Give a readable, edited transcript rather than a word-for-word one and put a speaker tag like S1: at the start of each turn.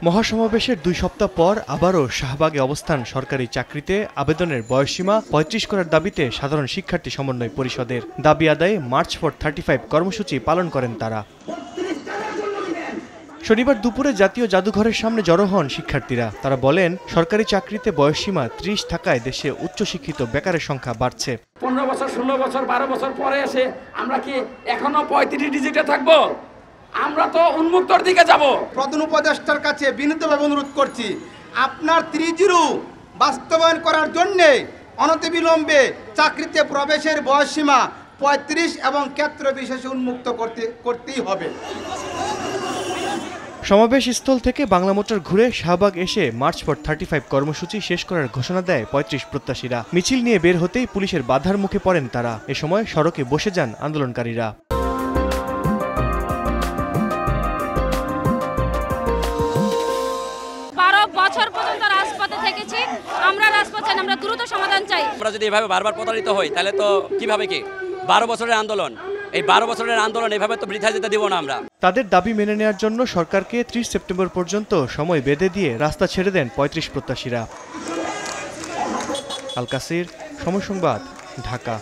S1: মহাসমাবেশের ২ সপ্তাহ পর আবারও শাহবাগে অবস্থান সরকারি চাকরিতে আবেদনের বয়সসীমা ৩৫ করার দাবিতে সাধারণ শিক্ষার্থী সমন্বয় পরিষদের। দাবি আদায়ে মার্চ ফর 35 কর্মসূচি পালন করেন তারা। শনিবার দুপুরে জাতীয় জাদুঘরের সামনে জড়ো হন শিক্ষার্থীরা। তারা বলেন, সরকারি চাকরিতে বয়সসীমা ৩০ থাকায় দেশে উচ্চশিক্ষিত বেকারের সংখ্যা বাড়ছে।
S2: 15 বছর, 16 বছর, 12 বছর পরে এসে আমরা কি এখনো 35 ডিজিটে থাকবো? আমরা তো উন্মুক্তর দিকে যাব।
S3: প্রধান উপদেষ্টার কাছে বিনীতভাবে অনুরোধ করছি, আপনার 3-0 বাস্তবায়ন করার জন্যে অনতিবিলম্বে চাকরিতে প্রবেশের বয়সসীমা 35 এবং ক্ষেত্র বিশেষে উন্মুক্ত করতেই হবে।
S1: সমাবেশস্থল থেকে বাংলা মোটর ঘুরে শাহবাগ এসে মার্চ ফর 35 কর্মসূচি শেষ করার ঘোষণা দেয় 35 প্রত্যাশীরা। মিছিল নিয়ে বের হতেই পুলিশের বাধার মুখে পড়েন তারা। এ সময় সড়কে বসে যান আন্দোলনকারীরা।
S4: 12 বছর পর্যন্ত রাজপথে থেকেছি, আমরা রাজপথে আমরা দ্রুত সমাধান চাই।
S5: আমরা যদি এভাবে বারবার প্রতারিত হই তাহলে তো কিভাবে কি 12 বছরের আন্দোলন, এই 12 বছরের আন্দোলন এভাবে তো বৃথা যেতে দিব না আমরা। তাদের দাবি মেনে নেওয়ার জন্য সরকারকে 30 সেপ্টেম্বর পর্যন্ত সময় বেঁধে দিয়ে রাস্তা ছেড়ে দেন 35 প্রত্যাশীরা। আল কাসির, সময় সংবাদ, ঢাকা।